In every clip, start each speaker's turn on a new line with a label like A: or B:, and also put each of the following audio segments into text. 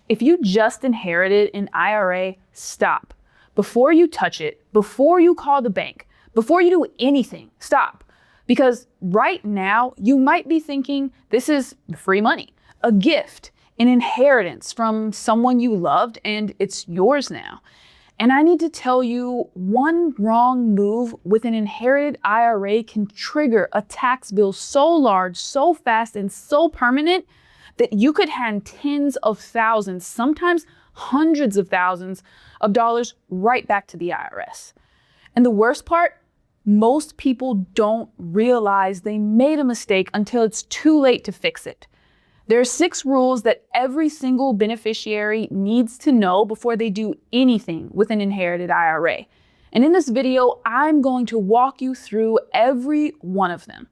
A: If you just inherited an IRA, stop. Before you touch it, before you call the bank, before you do anything, stop. Because right now, you might be thinking this is free money, a gift, an inheritance from someone you loved, and it's yours now. And I need to tell you, one wrong move with an inherited IRA can trigger a tax bill so large, so fast, and so permanent that you could hand tens of thousands, sometimes hundreds of thousands of dollars right back to the IRS. And the worst part, most people don't realize they made a mistake until it's too late to fix it. There are 6 rules that every single beneficiary needs to know before they do anything with an inherited IRA. And in this video, I'm going to walk you through every one of them,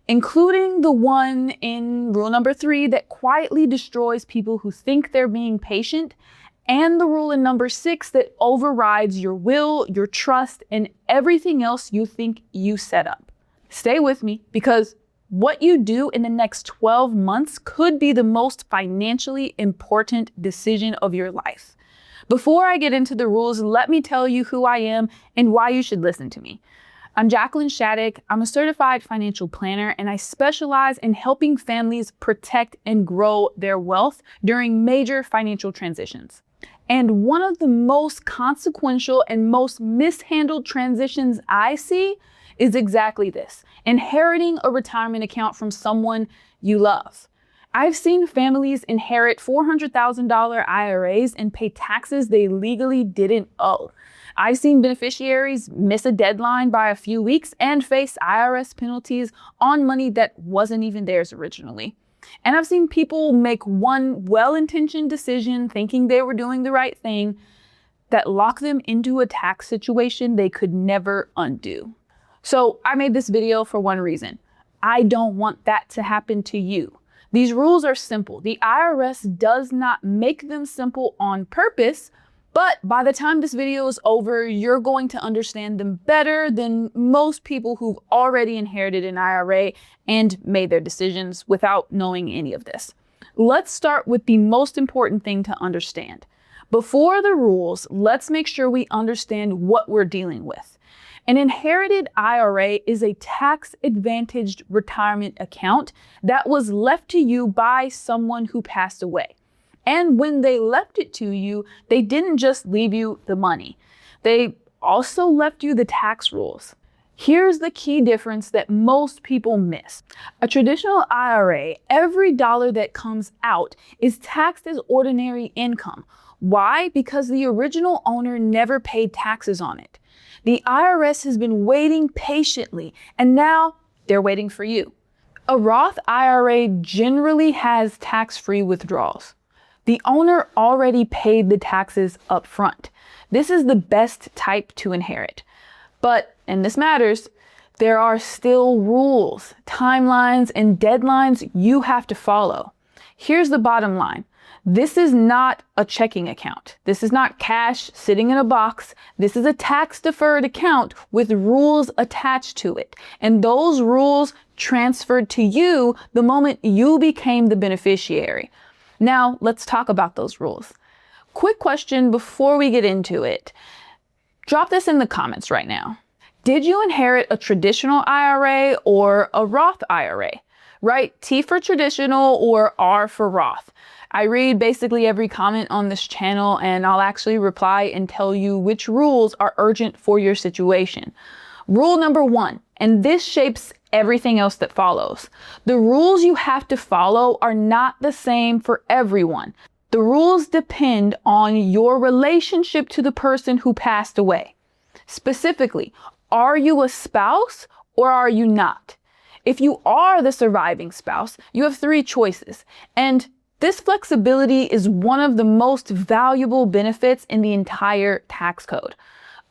A: including the one in rule number 3 that quietly destroys people who think they're being patient, and the rule in number 6 that overrides your will, your trust, and everything else you think you set up. Stay with me, because what you do in the next 12 months could be the most financially important decision of your life. Before I get into the rules, let me tell you who I am and why you should listen to me. I'm Jacqueline Shattuck. I'm a certified financial planner, and I specialize in helping families protect and grow their wealth during major financial transitions. And one of the most consequential and most mishandled transitions I see is exactly this: inheriting a retirement account from someone you love. I've seen families inherit $400,000 IRAs and pay taxes they legally didn't owe. I've seen beneficiaries miss a deadline by a few weeks and face IRS penalties on money that wasn't even theirs originally. And I've seen people make one well-intentioned decision thinking they were doing the right thing that locked them into a tax situation they could never undo. So I made this video for one reason. I don't want that to happen to you. These rules are simple. The IRS does not make them simple on purpose, but by the time this video is over, you're going to understand them better than most people who've already inherited an IRA and made their decisions without knowing any of this. Let's start with the most important thing to understand. Before the rules, let's make sure we understand what we're dealing with. An inherited IRA is a tax-advantaged retirement account that was left to you by someone who passed away. And when they left it to you, they didn't just leave you the money. They also left you the tax rules. Here's the key difference that most people miss. A traditional IRA, every dollar that comes out is taxed as ordinary income. Why? Because the original owner never paid taxes on it. The IRS has been waiting patiently, and now they're waiting for you. A Roth IRA generally has tax-free withdrawals. The owner already paid the taxes up front. This is the best type to inherit. But, and this matters, there are still rules, timelines, and deadlines you have to follow. Here's the bottom line. This is not a checking account. This is not cash sitting in a box. This is a tax-deferred account with rules attached to it. And those rules transferred to you the moment you became the beneficiary. Now, let's talk about those rules. Quick question before we get into it. Drop this in the comments right now. Did you inherit a traditional IRA or a Roth IRA? Right? T for traditional or R for Roth. I read basically every comment on this channel, and I'll actually reply and tell you which rules are urgent for your situation. Rule number 1, and this shapes everything else that follows. The rules you have to follow are not the same for everyone. The rules depend on your relationship to the person who passed away. Specifically, are you a spouse or are you not? If you are the surviving spouse, you have 3 choices, and this flexibility is one of the most valuable benefits in the entire tax code.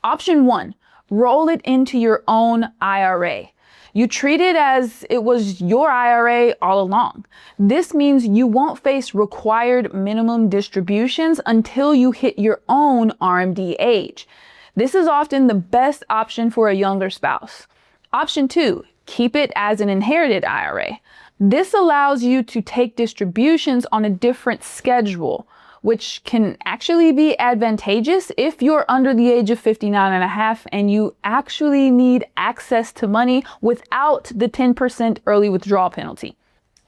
A: Option 1, roll it into your own IRA. You treat it as it was your IRA all along. This means you won't face required minimum distributions until you hit your own RMD age. This is often the best option for a younger spouse. Option 2, keep it as an inherited IRA. This allows you to take distributions on a different schedule. which can actually be advantageous if you're under the age of 59 and a half and you actually need access to money without the 10% early withdrawal penalty.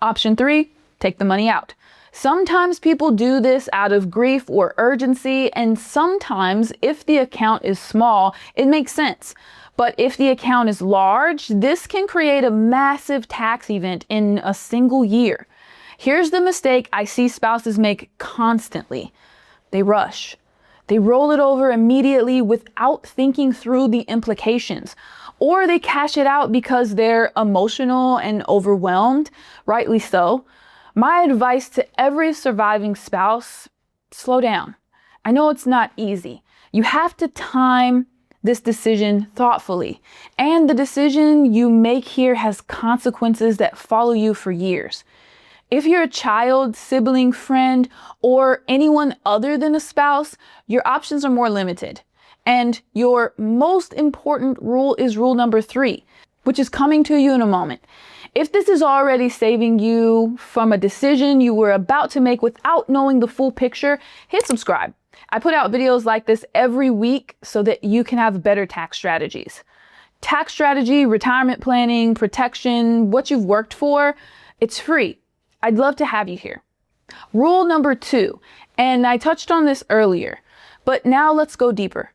A: Option 3, take the money out. Sometimes people do this out of grief or urgency, and sometimes if the account is small, it makes sense. But if the account is large, this can create a massive tax event in a single year. Here's the mistake I see spouses make constantly. They rush. They roll it over immediately without thinking through the implications. Or they cash it out because they're emotional and overwhelmed, rightly so. My advice to every surviving spouse, slow down. I know it's not easy. You have to time this decision thoughtfully. And the decision you make here has consequences that follow you for years. If you're a child, sibling, friend, or anyone other than a spouse, your options are more limited. And your most important rule is rule number 3, which is coming to you in a moment. If this is already saving you from a decision you were about to make without knowing the full picture, hit subscribe. I put out videos like this every week so that you can have better tax strategies. Tax strategy, retirement planning, protection, what you've worked for, it's free. I'd love to have you here. Rule number 2, and I touched on this earlier, but now let's go deeper.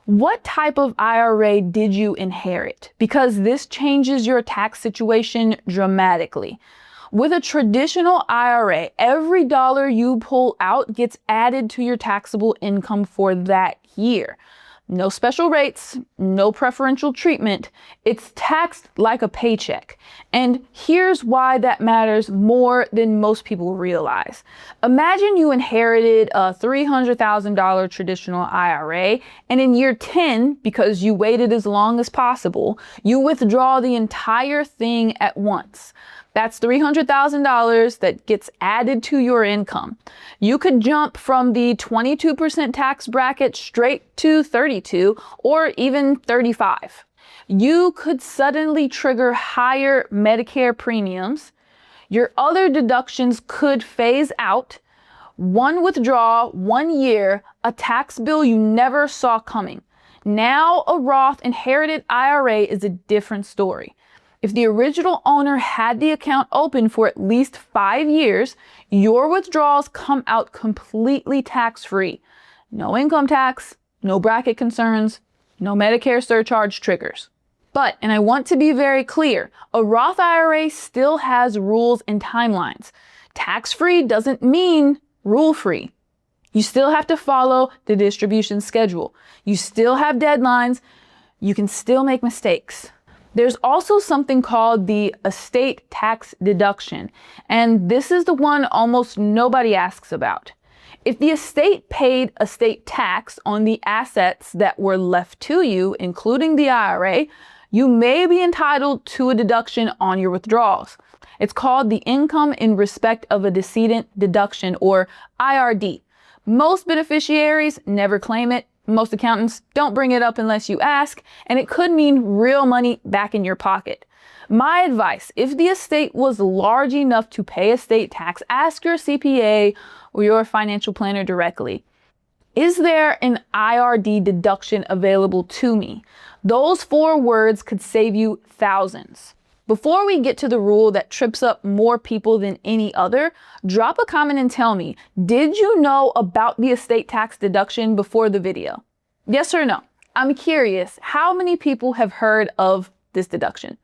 A: What type of IRA did you inherit? Because this changes your tax situation dramatically. With a traditional IRA, every dollar you pull out gets added to your taxable income for that year. No special rates, no preferential treatment. It's taxed like a paycheck. And here's why that matters more than most people realize. Imagine you inherited a $300,000 traditional IRA, and in year 10, because you waited as long as possible, you withdraw the entire thing at once. That's $300,000 that gets added to your income. You could jump from the 22% tax bracket straight to 32 or even 35. You could suddenly trigger higher Medicare premiums. Your other deductions could phase out. One withdrawal, 1 year, a tax bill you never saw coming. Now a Roth inherited IRA is a different story. If the original owner had the account open for at least 5 years, your withdrawals come out completely tax-free. No income tax, no bracket concerns, no Medicare surcharge triggers. But, and I want to be very clear, a Roth IRA still has rules and timelines. Tax-free doesn't mean rule-free. You still have to follow the distribution schedule. You still have deadlines. You can still make mistakes. There's also something called the estate tax deduction, and this is the one almost nobody asks about. If the estate paid estate tax on the assets that were left to you, including the IRA, you may be entitled to a deduction on your withdrawals. It's called the income in respect of a decedent deduction, or IRD. Most beneficiaries never claim it. Most accountants don't bring it up unless you ask, and it could mean real money back in your pocket. My advice, if the estate was large enough to pay estate tax, ask your CPA or your financial planner directly. Is there an IRD deduction available to me? Those 4 words could save you thousands. Before we get to the rule that trips up more people than any other, drop a comment and tell me, did you know about the estate tax deduction before the video? Yes or no? I'm curious, how many people have heard of this deduction?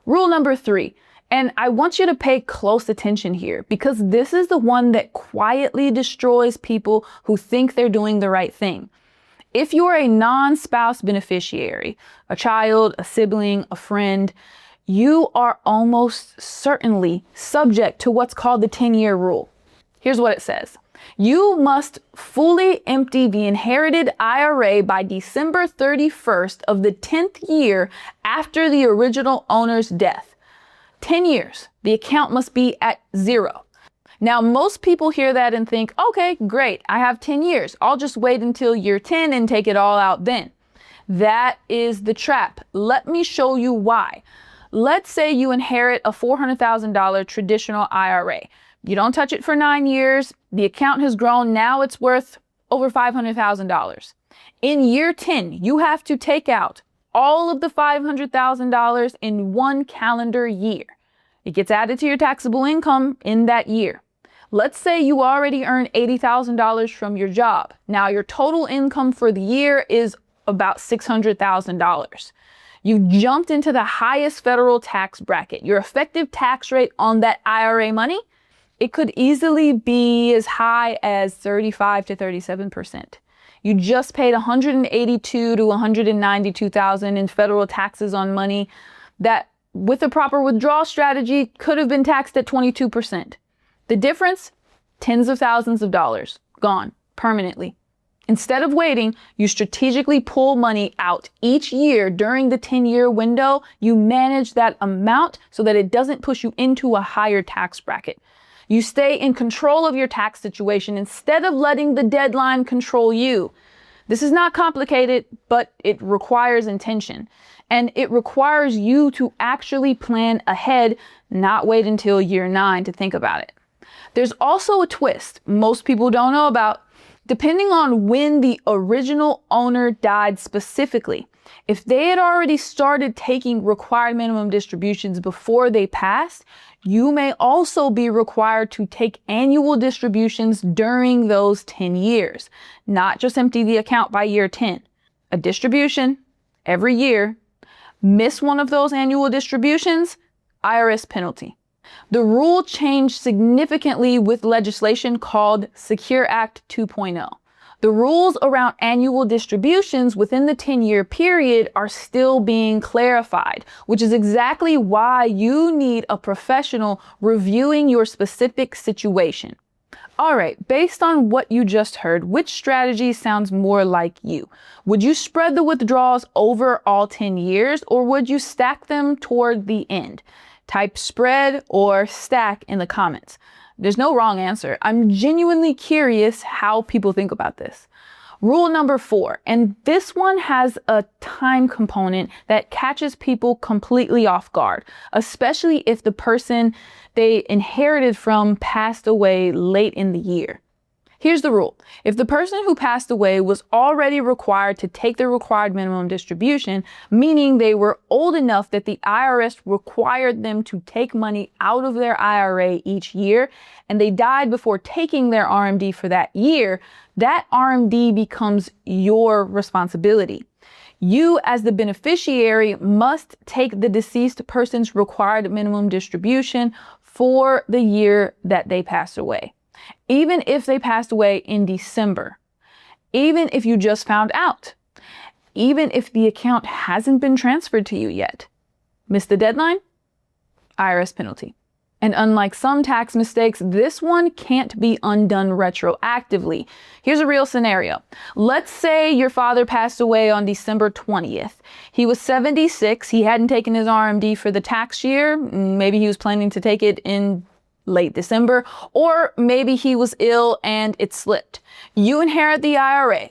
A: Rule number 3, and I want you to pay close attention here because this is the one that quietly destroys people who think they're doing the right thing. If you're a non-spouse beneficiary, a child, a sibling, a friend, you are almost certainly subject to what's called the 10-year rule. Here's what it says. You must fully empty the inherited IRA by December 31st of the 10th year after the original owner's death. 10 years. The account must be at 0. Now, most people hear that and think, okay, great, I have 10 years. I'll just wait until year 10 and take it all out then. That is the trap. Let me show you why. Let's say you inherit a $400,000 traditional IRA. You don't touch it for 9 years. The account has grown. Now it's worth over $500,000. In year 10, you have to take out all of the $500,000 in one calendar year. It gets added to your taxable income in that year. Let's say you already earn $80,000 from your job. Now your total income for the year is about $600,000. You jumped into the highest federal tax bracket. Your effective tax rate on that IRA money, it could easily be as high as 35 to 37%. You just paid $182,000 to $192,000 in federal taxes on money that, with a proper withdrawal strategy, could have been taxed at 22%. The difference, tens of thousands of dollars, gone permanently. Instead of waiting, you strategically pull money out each year during the 10-year window. You manage that amount so that it doesn't push you into a higher tax bracket. You stay in control of your tax situation instead of letting the deadline control you. This is not complicated, but it requires intention. And it requires you to actually plan ahead, not wait until year 9 to think about it. There's also a twist most people don't know about. Depending on when the original owner died specifically, if they had already started taking required minimum distributions before they passed, you may also be required to take annual distributions during those 10 years, not just empty the account by year 10. A distribution every year. Miss one of those annual distributions, IRS penalty. The rule changed significantly with legislation called Secure Act 2.0. The rules around annual distributions within the 10-year period are still being clarified, which is exactly why you need a professional reviewing your specific situation. All right, based on what you just heard, which strategy sounds more like you? Would you spread the withdrawals over all 10 years, or would you stack them toward the end? Type spread or stack in the comments. There's no wrong answer. I'm genuinely curious how people think about this. Rule number 4, and this one has a time component that catches people completely off guard, especially if the person they inherited from passed away late in the year. Here's the rule. If the person who passed away was already required to take the required minimum distribution, meaning they were old enough that the IRS required them to take money out of their IRA each year, and they died before taking their RMD for that year, that RMD becomes your responsibility. You, as the beneficiary, must take the deceased person's required minimum distribution for the year that they passed away. Even if they passed away in December, even if you just found out, even if the account hasn't been transferred to you yet. Missed the deadline? IRS penalty. And unlike some tax mistakes, this one can't be undone retroactively. Here's a real scenario. Let's say your father passed away on December 20th. He was 76. He hadn't taken his RMD for the tax year. Maybe he was planning to take it in late December, or maybe he was ill and it slipped. You inherit the IRA.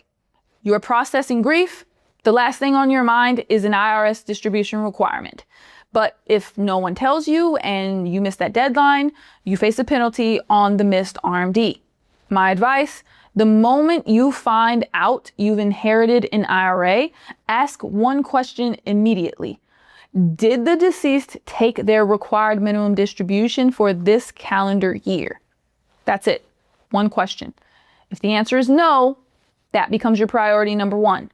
A: You're processing grief. The last thing on your mind is an IRS distribution requirement. But if no one tells you and you miss that deadline, you face a penalty on the missed RMD. My advice, the moment you find out you've inherited an IRA, ask one question immediately. Did the deceased take their required minimum distribution for this calendar year? That's it. One question. If the answer is no, that becomes your priority number 1.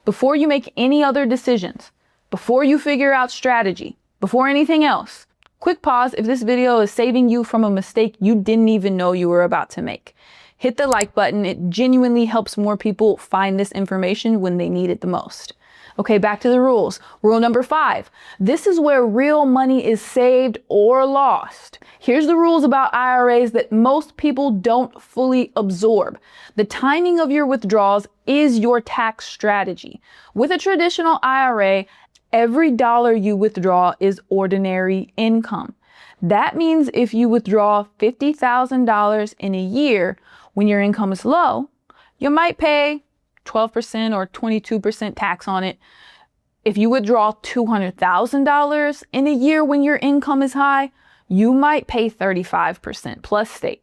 A: Before you make any other decisions, before you figure out strategy, before anything else, quick pause if this video is saving you from a mistake you didn't even know you were about to make. Hit the like button. It genuinely helps more people find this information when they need it the most. Okay, back to the rules. Rule number 5. This is where real money is saved or lost. Here's the rules about IRAs that most people don't fully absorb. The timing of your withdrawals is your tax strategy. With a traditional IRA, every dollar you withdraw is ordinary income. That means if you withdraw $50,000 in a year when your income is low, you might pay 12% or 22% tax on it. If you withdraw $200,000 in a year when your income is high, you might pay 35% plus state.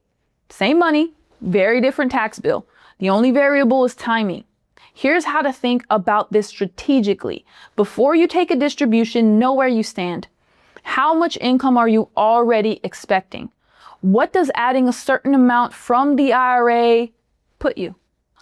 A: Same money, Very different tax bill. The only variable is timing. Here's how to think about this strategically. Before you take a distribution, know where you stand. How much income are you already expecting? What does adding a certain amount from the IRA put you?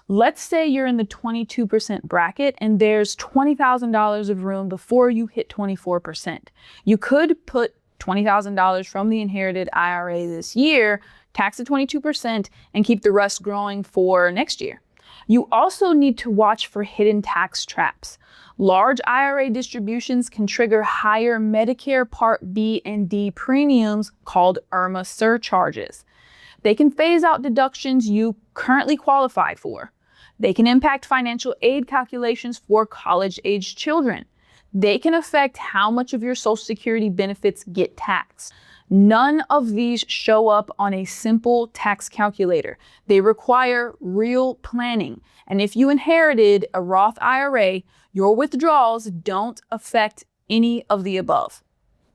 A: Let's say you're in the 22% bracket and there's $20,000 of room before you hit 24%. You could put $20,000 from the inherited IRA this year, tax at 22%, and keep the rest growing for next year. You also need to watch for hidden tax traps. Large IRA distributions can trigger higher Medicare Part B and D premiums called IRA surcharges. They can phase out deductions you currently qualify for. They can impact financial aid calculations for college-aged children. They can affect how much of your Social Security benefits get taxed. None of these show up on a simple tax calculator. They require real planning. And if you inherited a Roth IRA, your withdrawals don't affect any of the above.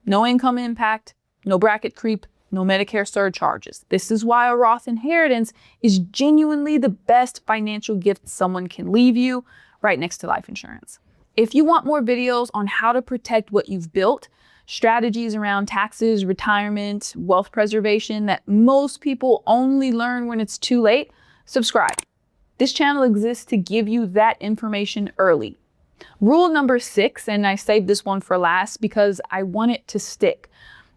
A: No income impact, no bracket creep, no Medicare surcharges. This is why a Roth inheritance is genuinely the best financial gift someone can leave you, right next to life insurance. If you want more videos on how to protect what you've built, strategies around taxes, retirement, wealth preservation that most people only learn when it's too late, subscribe. This channel exists to give you that information early. Rule number 6, and I saved this one for last because I want it to stick.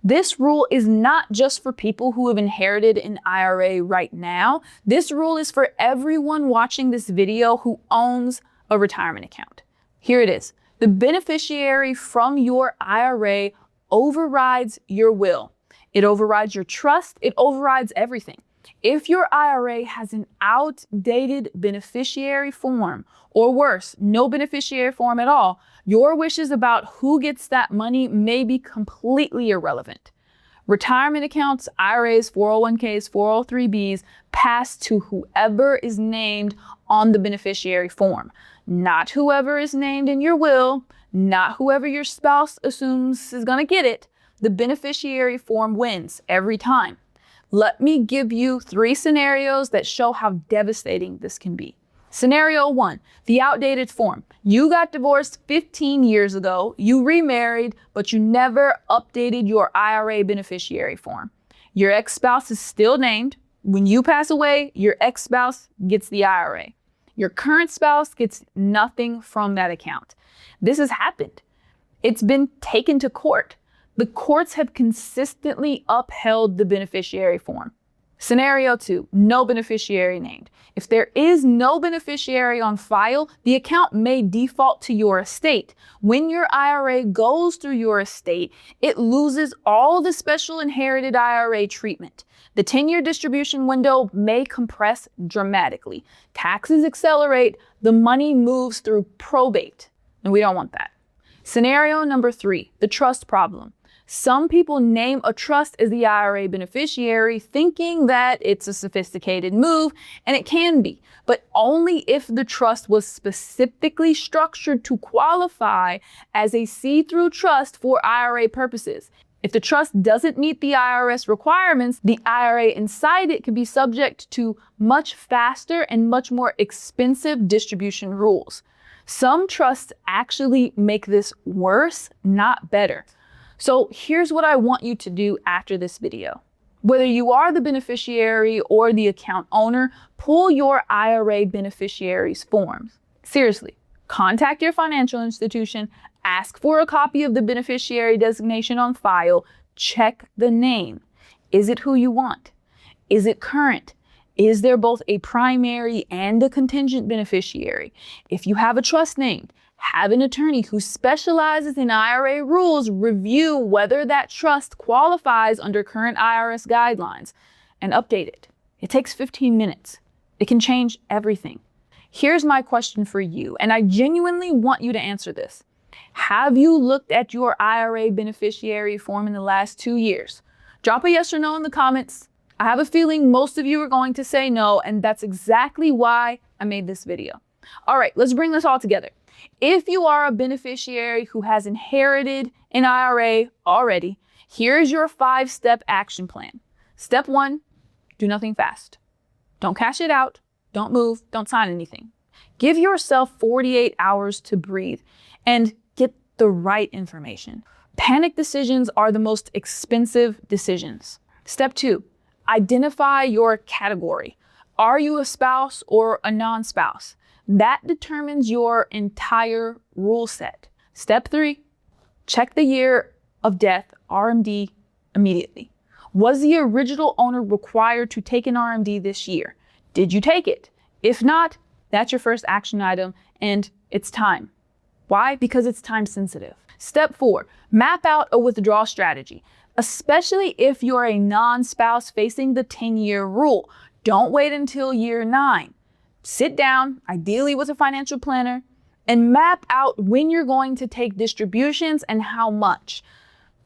A: This rule is not just for people who have inherited an IRA right now. This rule is for everyone watching this video who owns a retirement account. Here it is. The beneficiary from your IRA overrides your will. It overrides your trust. It overrides everything. If your IRA has an outdated beneficiary form, or worse, no beneficiary form at all, your wishes about who gets that money may be completely irrelevant. Retirement accounts, IRAs, 401ks, 403bs pass to whoever is named on the beneficiary form, not whoever is named in your will, not whoever your spouse assumes is going to get it. The beneficiary form wins every time. Let me give you 3 scenarios that show how devastating this can be. Scenario 1, the outdated form. You got divorced 15 years ago, you remarried, but you never updated your IRA beneficiary form. Your ex-spouse is still named. When you pass away, your ex-spouse gets the IRA. Your current spouse gets nothing from that account. This has happened. It's been taken to court. The courts have consistently upheld the beneficiary form. Scenario 2, no beneficiary named. If there is no beneficiary on file, the account may default to your estate. When your IRA goes through your estate, it loses all the special inherited IRA treatment. The 10-year distribution window may compress dramatically. Taxes accelerate, the money moves through probate, and we don't want that. Scenario number 3, the trust problem. Some people name a trust as the IRA beneficiary thinking that it's a sophisticated move, and it can be, but only if the trust was specifically structured to qualify as a see-through trust for IRA purposes. If the trust doesn't meet the IRS requirements, the IRA inside it could be subject to much faster and much more expensive distribution rules. Some trusts actually make this worse, not better. So here's what I want you to do after this video. Whether you are the beneficiary or the account owner, pull your IRA beneficiaries forms. Seriously, contact your financial institution, ask for a copy of the beneficiary designation on file, check the name. Is it who you want? Is it current? Is there both a primary and a contingent beneficiary? If you have a trust named, have an attorney who specializes in IRA rules review whether that trust qualifies under current IRS guidelines and update it. It takes 15 minutes. It can change everything. Here's my question for you, and I genuinely want you to answer this. Have you looked at your IRA beneficiary form in the last 2 years? Drop a yes or no in the comments. I have a feeling most of you are going to say no, and that's exactly why I made this video. All right, let's bring this all together. If you are a beneficiary who has inherited an IRA already, here's your 5-step action plan. Step 1, do nothing fast. Don't cash it out. Don't move. Don't sign anything. Give yourself 48 hours to breathe and get the right information. Panic decisions are the most expensive decisions. Step 2, identify your category. Are you a spouse or a non-spouse? That determines your entire rule set. Step 3, check the year of death, RMD, immediately. Was the original owner required to take an RMD this year? Did you take it? If not, that's your first action item, and it's time. Why? Because it's time sensitive. Step 4, map out a withdrawal strategy, especially if you're a non-spouse facing the 10-year rule. Don't wait until year 9. Sit down, ideally with a financial planner, and map out when you're going to take distributions and how much.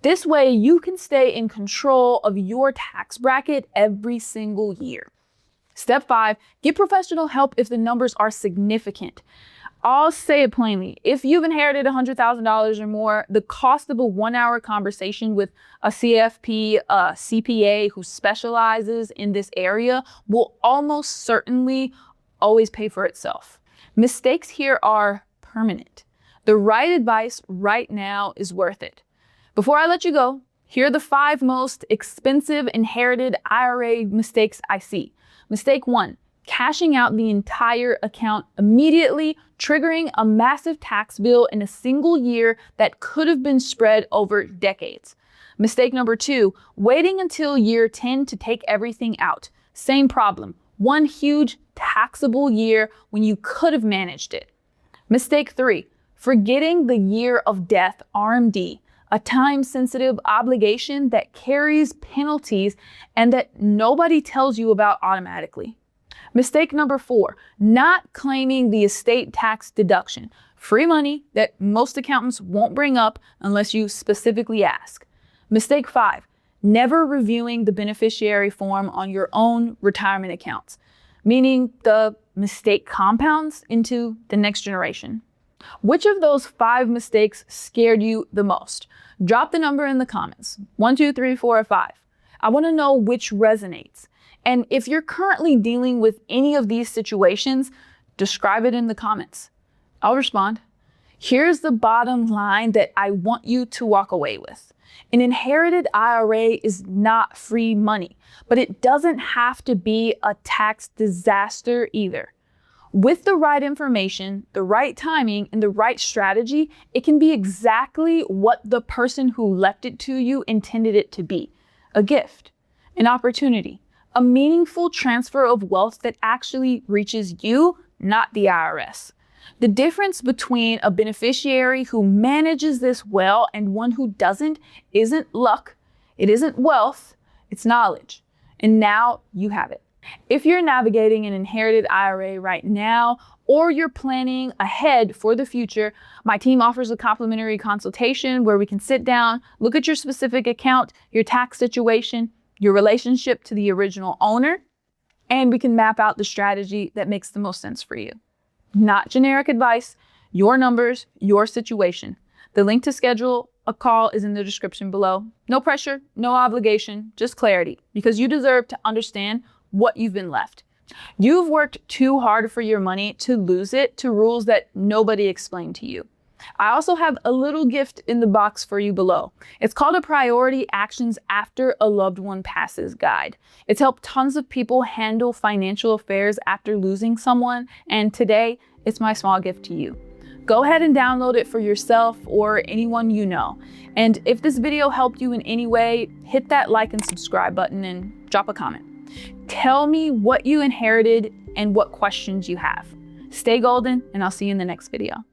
A: This way you can stay in control of your tax bracket every single year. Step 5, get professional help if the numbers are significant. I'll say it plainly. If you've inherited $100,000 or more, the cost of a 1-hour conversation with a CFP, a CPA who specializes in this area will almost certainly always pay for itself. Mistakes here are permanent. The right advice right now is worth it. Before I let you go, here are the 5 most expensive inherited IRA mistakes I see. Mistake 1, cashing out the entire account immediately, triggering a massive tax bill in a single year that could have been spread over decades. Mistake number 2, waiting until year 10 to take everything out. Same problem, one huge taxable year when you could have managed it. Mistake 3, forgetting the year of death, RMD, a time-sensitive obligation that carries penalties and that nobody tells you about automatically. Mistake number 4, not claiming the estate tax deduction, free money that most accountants won't bring up unless you specifically ask. Mistake 5, never reviewing the beneficiary form on your own retirement accounts, meaning the mistake compounds into the next generation. Which of those 5 mistakes scared you the most? Drop the number in the comments. 1, 2, 3, 4, or 5. I want to know which resonates. And if you're currently dealing with any of these situations, describe it in the comments. I'll respond. Here's the bottom line that I want you to walk away with. An inherited IRA is not free money, but it doesn't have to be a tax disaster either. With the right information, the right timing, and the right strategy, it can be exactly what the person who left it to you intended it to be. A gift, an opportunity, a meaningful transfer of wealth that actually reaches you, not the IRS. The difference between a beneficiary who manages this well and one who doesn't isn't luck, it isn't wealth, it's knowledge. And now you have it. If you're navigating an inherited IRA right now, or you're planning ahead for the future, my team offers a complimentary consultation where we can sit down, look at your specific account, your tax situation, your relationship to the original owner, and we can map out the strategy that makes the most sense for you. Not generic advice, your numbers, your situation. The link to schedule a call is in the description below. No pressure, no obligation, just clarity, because you deserve to understand what you've been left. You've worked too hard for your money to lose it to rules that nobody explained to you. I also have a little gift in the box for you below. It's called a Priority Actions After a Loved One Passes guide. It's helped tons of people handle financial affairs after losing someone, and today it's my small gift to you. Go ahead and download it for yourself or anyone you know. And if this video helped you in any way, hit that like and subscribe button and drop a comment. Tell me what you inherited and what questions you have. Stay golden, and I'll see you in the next video.